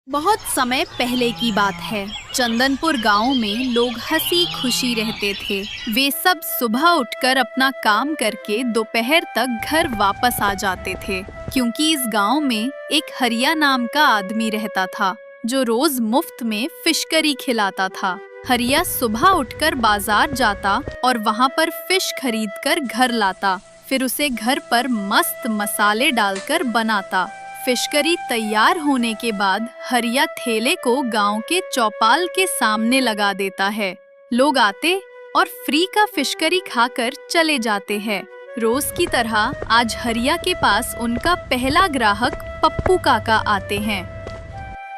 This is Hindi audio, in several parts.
बहुत समय पहले की बात है। चंदनपुर गांव में लोग हंसी खुशी रहते थे। वे सब सुबह उठकर अपना काम करके दोपहर तक घर वापस आ जाते थे, क्योंकि इस गांव में एक हरिया नाम का आदमी रहता था जो रोज मुफ्त में फिश करी खिलाता था। हरिया सुबह उठकर बाजार जाता और वहां पर फिश खरीदकर घर लाता। फिर उसे घर पर मस्त मसाले डालकर बनाता। फिश करी तैयार होने के बाद हरिया ठेले को गांव के चौपाल के सामने लगा देता है। लोग आते और फ्री का फिश करी खाकर चले जाते हैं। रोज की तरह आज हरिया के पास उनका पहला ग्राहक पप्पू काका आते हैं।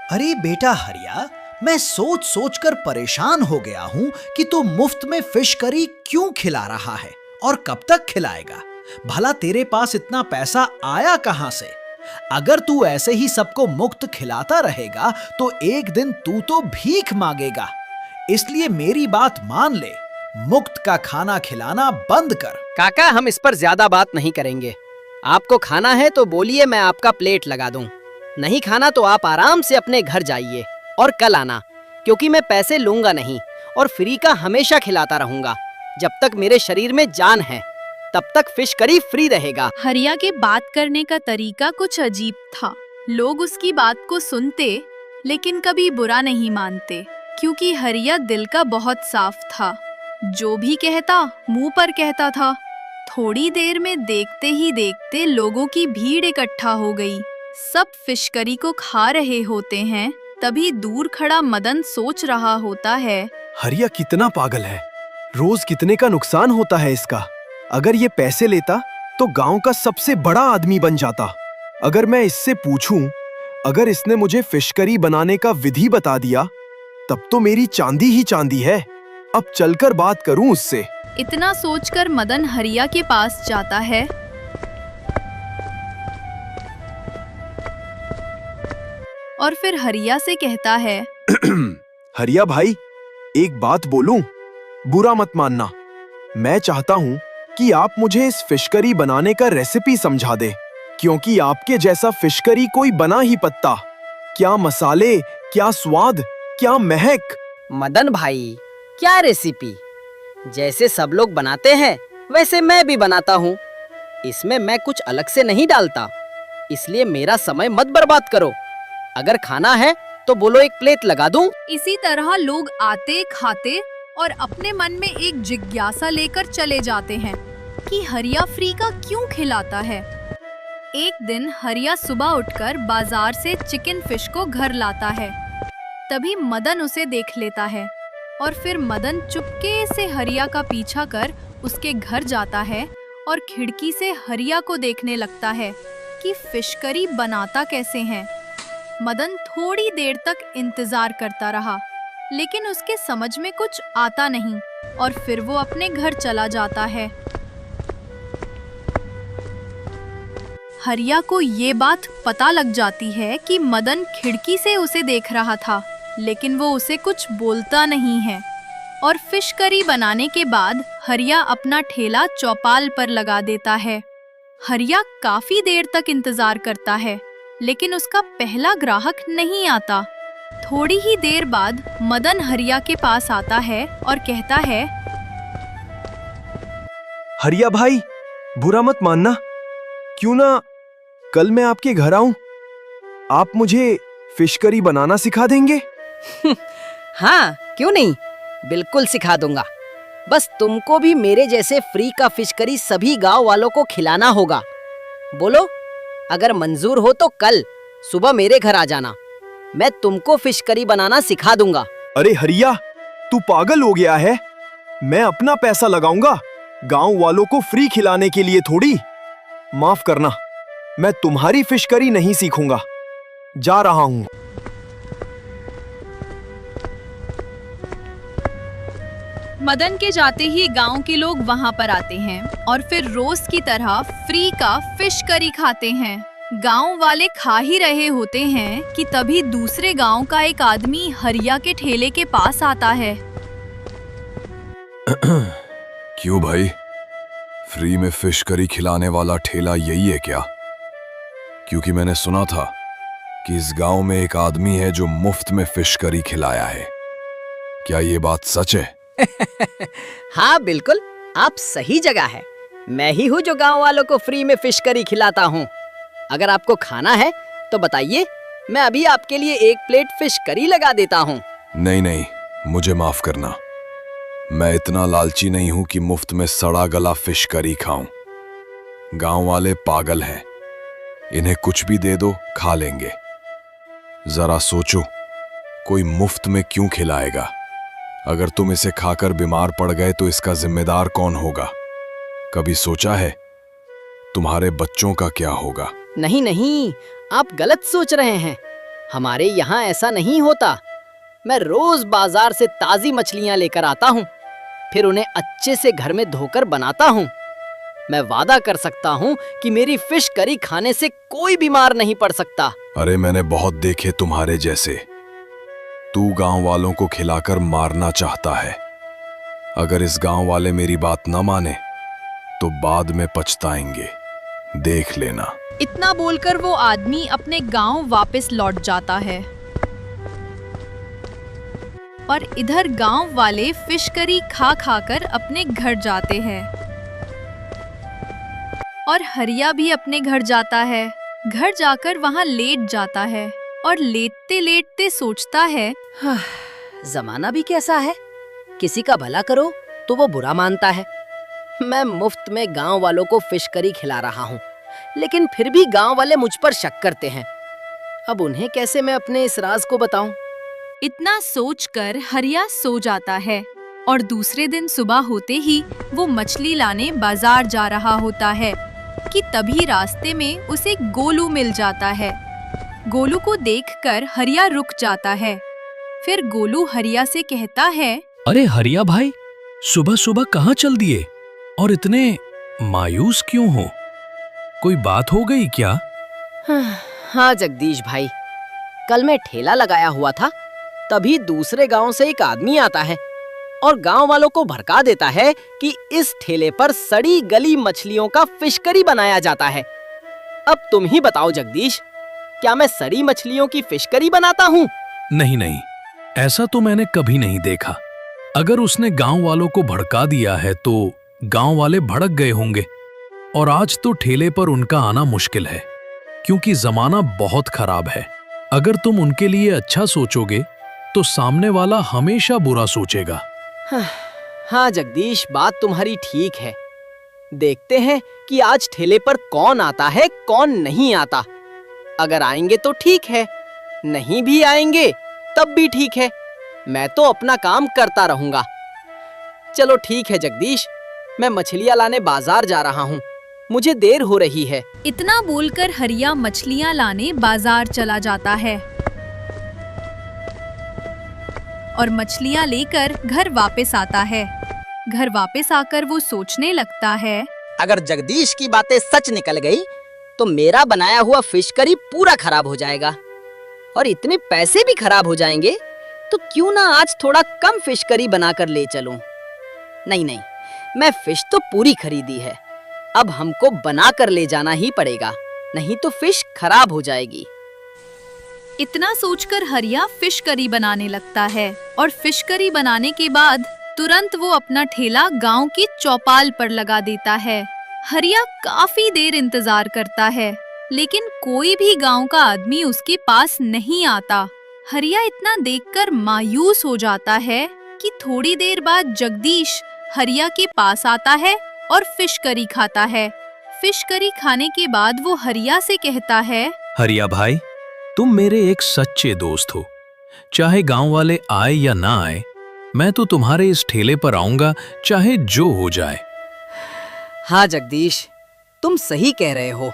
अरे बेटा हरिया, मैं सोच सोच कर परेशान हो गया हूँ कि तू मुफ्त में फिश करी क्यों खिला रहा है और कब तक खिलाएगा। भला तेरे पास इतना पैसा आया कहाँ से? अगर तू ऐसे ही सबको मुफ्त खिलाता रहेगा तो एक दिन तू तो भीख मांगेगा। इसलिए मेरी बात मान ले, मुफ्त का खाना खिलाना बंद कर। काका, हम इस पर ज्यादा बात नहीं करेंगे। आपको खाना है तो बोलिए, मैं आपका प्लेट लगा दूं। नहीं खाना तो आप आराम से अपने घर जाइए और कल आना, क्योंकि मैं पैसे लूंगा नहीं और फ्री का हमेशा खिलाता रहूंगा। जब तक मेरे शरीर में जान है तब तक फिश करी फ्री रहेगा। हरिया के बात करने का तरीका कुछ अजीब था। लोग उसकी बात को सुनते लेकिन कभी बुरा नहीं मानते, क्योंकि हरिया दिल का बहुत साफ था। जो भी कहता मुंह पर कहता था। थोड़ी देर में देखते ही देखते लोगों की भीड़ इकट्ठा हो गई। सब फिश करी को खा रहे होते हैं, तभी दूर खड़ा मदन सोच रहा होता है, हरिया कितना पागल है। रोज कितने का नुकसान होता है इसका। अगर ये पैसे लेता तो गांव का सबसे बड़ा आदमी बन जाता। अगर मैं इससे पूछूं, अगर इसने मुझे फिश करी बनाने का विधि बता दिया तब तो मेरी चांदी ही चांदी है। अब चलकर बात करूं उससे। इतना सोचकर मदन हरिया के पास जाता है और फिर हरिया से कहता है, हरिया भाई, एक बात बोलूं, बुरा मत मानना। मैं चाहता हूं कि आप मुझे इस फिश करी बनाने का रेसिपी समझा दे, क्योंकि आपके जैसा फिश करी कोई बना ही पत्ता। क्या मसाले, क्या स्वाद, क्या महक। मदन भाई, क्या रेसिपी? जैसे सब लोग बनाते हैं वैसे मैं भी बनाता हूँ। इसमें मैं कुछ अलग से नहीं डालता, इसलिए मेरा समय मत बर्बाद करो। अगर खाना है तो बोलो, एक प्लेट लगा दूं। इसी तरह लोग आते खाते और अपने मन में एक जिज्ञासा लेकर चले जाते हैं कि हरिया फ्री का क्यों खिलाता है। एक दिन हरिया सुबह उठकर बाजार से चिकन फिश को घर लाता है। तभी मदन उसे देख लेता है और फिर मदन चुपके से हरिया का पीछा कर उसके घर जाता है और खिड़की से हरिया को देखने लगता है कि फिश करी बनाता कैसे है। मदन थोड़ी देर तक इंतजार करता रहा, लेकिन उसके समझ में कुछ आता नहीं और फिर वो अपने घर चला जाता है। हरिया को ये बात पता लग जाती है कि मदन खिड़की से उसे देख रहा था, लेकिन वो उसे कुछ बोलता नहीं है। और फिश करी बनाने के बाद हरिया अपना ठेला चौपाल पर लगा देता है। हरिया काफी देर तक इंतजार करता है, लेकिन उसका पहला ग्राहक नहीं आता। थोड़ी ही देर बाद मदन हरिया के पास आता है और कहता है, हरिया भाई, बुरा मत मानना, क्यों ना कल मैं आपके घर आऊं? आप मुझे फिश करी बनाना सिखा देंगे? हाँ, क्यों नहीं, बिल्कुल सिखा दूंगा। बस तुमको भी मेरे जैसे फ्री का फिश करी सभी गांव वालों को खिलाना होगा। बोलो, अगर मंजूर हो तो कल सुबह मेरे घर आ जाना। मैं तुमको फिश करी बनाना सिखा दूंगा। अरे हरिया, तू पागल हो गया है? मैं अपना पैसा लगाऊंगा, गांव वालों को फ्री खिलाने के लिए थोड़ी। माफ करना, मैं तुम्हारी फिश करी नहीं सीखूंगा। जा रहा हूं। मदन के जाते ही गांव के लोग वहां पर आते हैं और फिर रोज की तरह फ्री का फिश करी खाते हैं। गांव वाले खा ही रहे होते हैं कि तभी दूसरे गांव का एक आदमी हरिया के ठेले के पास आता है। क्यों भाई, फ्री में फिश करी खिलाने वाला ठेला यही है क्या? क्योंकि मैंने सुना था कि इस गांव में एक आदमी है जो मुफ्त में फिश करी खिलाया है। क्या ये बात सच है? हाँ बिल्कुल, आप सही जगह है। मैं ही हूँ जो गांव वालों को फ्री में फिश करी खिलाता हूँ। अगर आपको खाना है तो बताइए, मैं अभी आपके लिए एक प्लेट फिश करी लगा देता हूँ। नहीं नहीं, मुझे माफ करना। मैं इतना लालची नहीं हूं कि मुफ्त में सड़ा गला फिश करी खाऊं। गांव वाले पागल हैं, इन्हें कुछ भी दे दो खा लेंगे। जरा सोचो, कोई मुफ्त में क्यों खिलाएगा? अगर तुम इसे खाकर बीमार पड़ गए तो इसका जिम्मेदार कौन होगा? कभी सोचा है तुम्हारे बच्चों का क्या होगा? नहीं नहीं, आप गलत सोच रहे हैं। हमारे यहाँ ऐसा नहीं होता। मैं रोज बाजार से ताजी मछलियाँ लेकर आता हूँ, फिर उन्हें अच्छे से घर में धोकर बनाता हूँ। मैं वादा कर सकता हूँ कि मेरी फिश करी खाने से कोई बीमार नहीं पड़ सकता। अरे मैंने बहुत देखे तुम्हारे जैसे। तू गांव वालों को खिलाकर मारना चाहता है। अगर इस गांव वाले मेरी बात न माने तो बाद में पछताएंगे, देख लेना। इतना बोलकर वो आदमी अपने गांव वापस लौट जाता है और इधर गांव वाले फिश करी खा खाकर अपने घर जाते हैं और हरिया भी अपने घर जाता है। घर जाकर वहां लेट जाता है और लेटते लेटते सोचता है, जमाना भी कैसा है, किसी का भला करो तो वो बुरा मानता है। मैं मुफ्त में गांव वालों को फिश करी खिला रहा हूँ, लेकिन फिर भी गांव वाले मुझ पर शक करते हैं। अब उन्हें कैसे मैं अपने इस राज को बताऊं? इतना सोचकर हरिया सो जाता है और दूसरे दिन सुबह होते ही वो मछली लाने बाजार जा रहा होता है कि तभी रास्ते में उसे गोलू मिल जाता है। गोलू को देखकर हरिया रुक जाता है। फिर गोलू हरिया से कहता है, अरे हरिया भाई, सुबह सुबह कहाँ चल दिए और इतने मायूस क्यों हो? कोई बात हो गई क्या? हाँ जगदीश भाई, कल मैं ठेला लगाया हुआ था, तभी दूसरे गांव से एक आदमी आता है और गांव वालों को भड़का देता है कि इस ठेले पर सड़ी गली मछलियों का फिश करी बनाया जाता है। अब तुम ही बताओ जगदीश, क्या मैं सड़ी मछलियों की फिश करी बनाता हूँ? नहीं नहीं, ऐसा तो मैंने कभी नहीं देखा। अगर उसने गांव वालों को भड़का दिया है तो गांव वाले भड़क गए होंगे और आज तो ठेले पर उनका आना मुश्किल है, क्योंकि जमाना बहुत खराब है। अगर तुम उनके लिए अच्छा सोचोगे तो सामने वाला हमेशा बुरा सोचेगा। हाँ जगदीश, बात तुम्हारी ठीक है। देखते हैं कि आज ठेले पर कौन आता है कौन नहीं आता। अगर आएंगे तो ठीक है, नहीं भी आएंगे तब भी ठीक है। मैं तो अपना काम करता रहूंगा। चलो ठीक है जगदीश, मैं मछलियाँ लाने बाजार जा रहा हूँ, मुझे देर हो रही है। इतना बोलकर हरिया मछलियाँ लाने बाजार चला जाता है और मछलियाँ लेकर घर वापस आता है। घर वापस आकर वो सोचने लगता है, अगर जगदीश की बातें सच निकल गई तो मेरा बनाया हुआ फिश करी पूरा खराब हो जाएगा और इतने पैसे भी खराब हो जाएंगे। तो क्यों ना आज थोड़ा कम फिश करी बनाकर ले चलूं। नहीं नहीं, मैं फिश तो पूरी खरीदी है, अब हमको बनाकर ले जाना ही पड़ेगा, नहीं तो फिश खराब हो जाएगी। इतना सोचकर हरिया फिश करी बनाने लगता है और फिश करी बनाने के बाद तुरंत वो अपना ठेला गांव की चौपाल पर लगा देता है। हरिया काफी देर इंतजार करता है, लेकिन कोई भी गांव का आदमी उसके पास नहीं आता। हरिया इतना देखकर मायूस हो जाता है कि थोड़ी देर बाद जगदीश हरिया के पास आता है और फिश करी खाता है। फिश करी खाने के बाद वो हरिया से कहता है, हरिया भाई, तुम मेरे एक सच्चे दोस्त हो। चाहे गांव वाले आए या ना आए, मैं तो तुम्हारे इस ठेले पर आऊंगा, चाहे जो हो जाए। हाँ जगदीश, तुम सही कह रहे हो।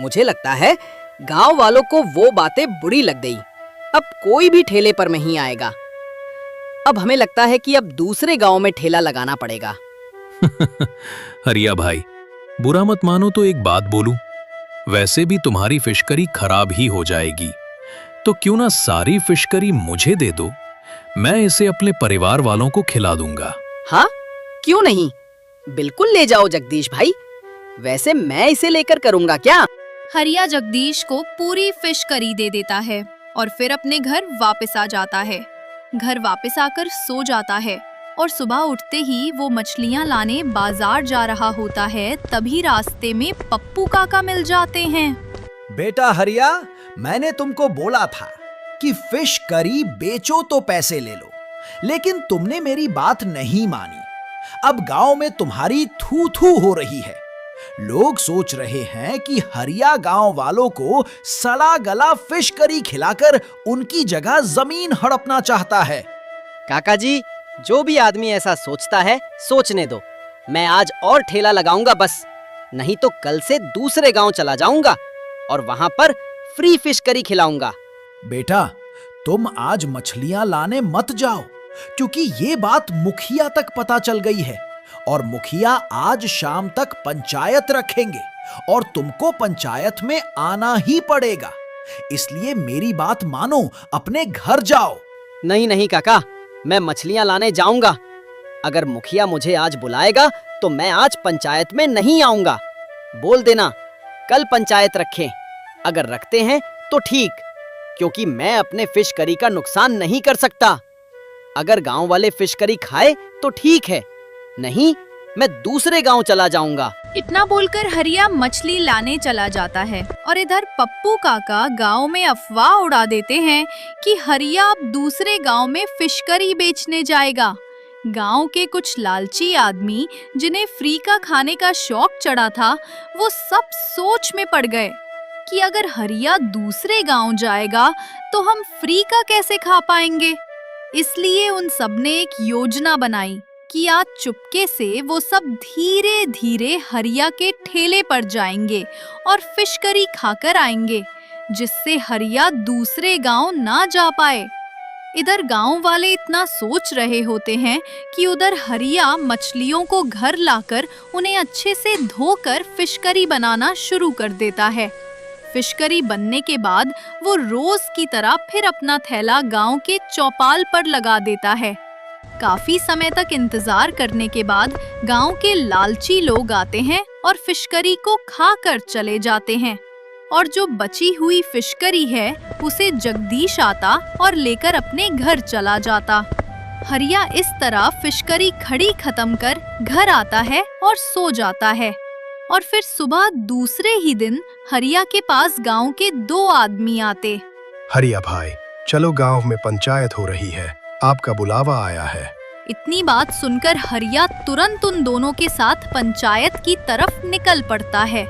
मुझे लगता है गांव वालों को वो बातें बुरी लग गई, अब कोई भी ठेले पर नहीं आएगा। अब हमें लगता है कि अब दूसरे गांव में ठेला लगाना पड़ेगा। हरिया भाई, बुरा मत मानो तो एक बात बोलूं, वैसे भी तुम्हारी फिश करी खराब ही हो जाएगी, तो क्यों ना सारी फिश करी मुझे दे दो, मैं इसे अपने परिवार वालों को खिला दूंगा। हाँ, क्यों नहीं, बिल्कुल ले जाओ जगदीश भाई। वैसे मैं इसे लेकर करूंगा क्या? हरिया जगदीश को पूरी फिश करी दे देता है और फिर अपने घर वापस आ जाता है। घर वापस आकर सो जाता है और सुबह उठते ही वो मछलियाँ लाने बाजार जा रहा होता है, तभी रास्ते में पप्पू काका मिल जाते हैं। बेटा हरिया, मैंने तुमको बोला था कि फिश करी बेचो तो पैसे ले लो, लेकिन तुमने मेरी बात नहीं मानी। अब गांव में तुम्हारी थू थू हो रही है। लोग सोच रहे हैं कि हरिया गांव वालों को सड़ा गला फिश करी खिलाकर उनकी जगह जमीन हड़पना चाहता है। काका जी, जो भी आदमी ऐसा सोचता है सोचने दो। मैं आज और ठेला लगाऊंगा बस, नहीं तो कल से दूसरे गांव चला जाऊंगा और वहां पर फ्री फिश करी खिलाऊंगा। बेटा, तुम आज मछलियां लाने मत जाओ, क्योंकि ये बात मुखिया तक पता चल गई है और मुखिया आज शाम तक पंचायत रखेंगे और तुमको पंचायत में आना ही पड़ेगा। इसलिए मेरी बात मानो, अपने घर जाओ। नहीं नहीं काका, मैं मछलियां लाने जाऊंगा। अगर मुखिया मुझे आज बुलाएगा तो मैं आज पंचायत में नहीं आऊंगा। बोल देना कल पंचायत रखें। अगर रखते हैं तो ठीक, क्योंकि मैं अपने फिश करी का नुकसान नहीं कर सकता। अगर गांव वाले फिश करी खाए तो ठीक है, नहीं मैं दूसरे गांव चला जाऊंगा। इतना बोलकर हरिया मछली लाने चला जाता है और इधर पप्पू काका गांव में अफवाह उड़ा देते हैं कि हरिया अब दूसरे गांव में फिश करी बेचने जाएगा। गांव के कुछ लालची आदमी जिन्हें फ्री का खाने का शौक चढ़ा था, वो सब सोच में पड़ गए कि अगर हरिया दूसरे गांव जाएगा तो हम फ्री का कैसे खा पाएंगे। इसलिए उन सब ने एक योजना बनाई कि आज चुपके से वो सब धीरे धीरे हरिया के ठेले पर जाएंगे और फिश करी खाकर आएंगे, जिससे हरिया दूसरे गांव ना जा पाए। इधर गांव वाले इतना सोच रहे होते हैं कि उधर हरिया मछलियों को घर लाकर उन्हें अच्छे से धोकर फिश करी बनाना शुरू कर देता है। फिश करी बनने के बाद वो रोज की तरह फिर अपना थैला गांव के चौपाल पर लगा देता है। काफी समय तक इंतजार करने के बाद गांव के लालची लोग आते हैं और फिश करी को खाकर चले जाते हैं, और जो बची हुई फिश करी है उसे जगदीश आता और लेकर अपने घर चला जाता। हरिया इस तरह फिश करी खड़ी खत्म कर घर आता है और सो जाता है। और फिर सुबह दूसरे ही दिन हरिया के पास गांव के 2 आदमी आते। हरिया भाई, चलो गांव में पंचायत हो रही है, आपका बुलावा आया है। इतनी बात सुनकर हरिया तुरंत उन दोनों के साथ पंचायत की तरफ निकल पड़ता है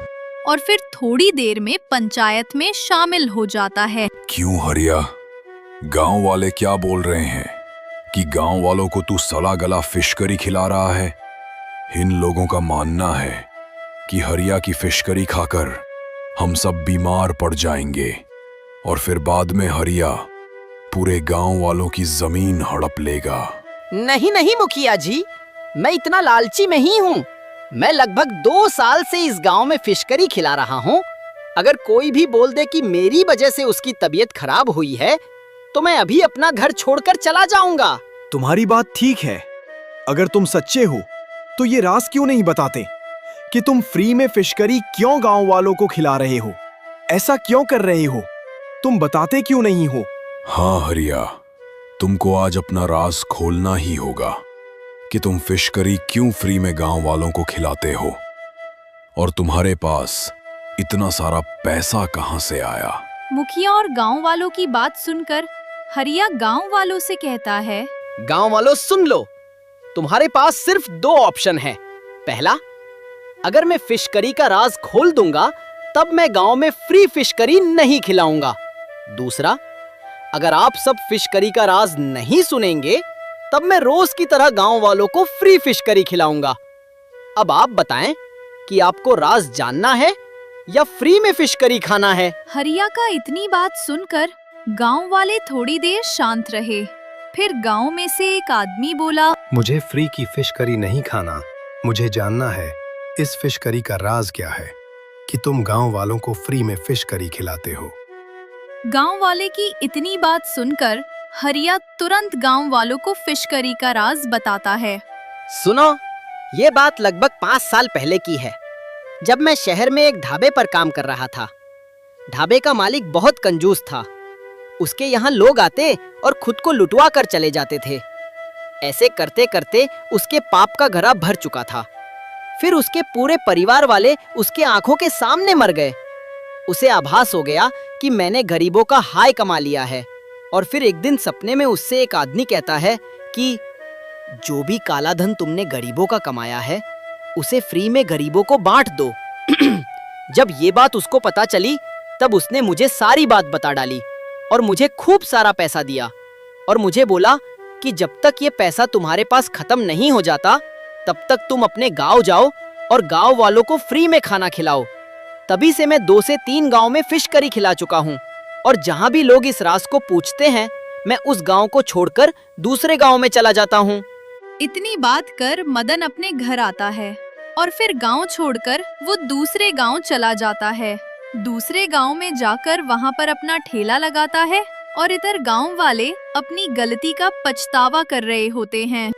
और फिर थोड़ी देर में पंचायत में शामिल हो जाता है। क्यों हरिया, गांव वाले क्या बोल रहे हैं कि गांव वालों को तू सड़ा गला फिश करी खिला रहा है? इन लोगों का मानना है कि हरिया की फिश करी खाकर हम सब बीमार पड़ जाएंगे और फिर बाद में हरिया पूरे गांव वालों की जमीन हड़प लेगा। नहीं नहीं मुखिया जी, मैं इतना लालची नहीं हूँ। मैं लगभग 2 साल से इस गांव में फिश करी खिला रहा हूँ। अगर कोई भी बोल दे कि मेरी वजह से उसकी तबीयत खराब हुई है तो मैं अभी अपना घर छोड़कर चला जाऊंगा। तुम्हारी बात ठीक है। अगर तुम सच्चे हो तो ये राज क्यों नहीं बताते कि तुम फ्री में फिश करी क्यों गांव वालों को खिला रहे हो? ऐसा क्यों कर रहे हो? तुम बताते क्यों नहीं हो? हाँ हरिया, तुमको आज अपना राज खोलना ही होगा कि तुम फिश करी क्यों फ्री में गांव वालों को खिलाते हो और तुम्हारे पास इतना सारा पैसा कहां से आया। मुखिया और गांव वालों की बात सुनकर हरिया गांव वालों से कहता है, गांव वालों सुन लो, तुम्हारे पास सिर्फ 2 ऑप्शन हैं। पहला, अगर मैं फिश करी का राज खोल दूंगा तब मैं गांव में फ्री फिश करी नहीं खिलाऊंगा। दूसरा, अगर आप सब फिश करी का राज नहीं सुनेंगे तब मैं रोज की तरह गांव वालों को फ्री फिश करी खिलाऊंगा। अब आप बताएं कि आपको राज जानना है या फ्री में फिश करी खाना है। हरिया का इतनी बात सुनकर गांव वाले थोड़ी देर शांत रहे। फिर गांव में से एक आदमी बोला, मुझे फ्री की फिश करी नहीं खाना। मुझे जानना है इस फिश करी का राज क्या है कि तुम गांव वालों को फ्री में फिश करी खिलाते हो। गांव वाले की इतनी बात सुनकर हरिया तुरंत गांव वालों को फिश करी का राज बताता है। सुनो, ये बात लगभग 5 साल पहले की है, जब मैं शहर में एक ढाबे पर काम कर रहा था। ढाबे का मालिक बहुत कंजूस था। उसके यहाँ लोग आते और खुद को लुटवा कर चले जाते थे। ऐसे करते करते उसके पाप का घड़ा भर चुका था। फिर उसके पूरे परिवार वाले उसके आंखों के सामने मर गए। उसे आभास हो गया कि मैंने गरीबों का हाय कमा लिया है। और फिर एक दिन सपने में उससे एक आदमी कहता है कि जो भी काला धन तुमने गरीबों का कमाया है उसे फ्री में गरीबों को बांट दो। जब ये बात उसको पता चली तब उसने मुझे सारी बात बता डाली और मुझे खूब सारा पैसा दिया और मुझे बोला कि जब तक ये पैसा तुम्हारे पास खत्म नहीं हो जाता तब तक तुम अपने गांव जाओ और गांव वालों को फ्री में खाना खिलाओ। तभी से मैं 2 से 3 गांव में फिश करी खिला चुका हूँ और जहाँ भी लोग इस राज को पूछते हैं मैं उस गांव को छोड़कर दूसरे गांव में चला जाता हूँ। इतनी बात कर मदन अपने घर आता है और फिर गांव छोड़कर वो दूसरे गांव चला जाता है। दूसरे गांव में जाकर वहां पर अपना ठेला लगाता है और इधर गांव वाले अपनी गलती का पछतावा कर रहे होते हैं।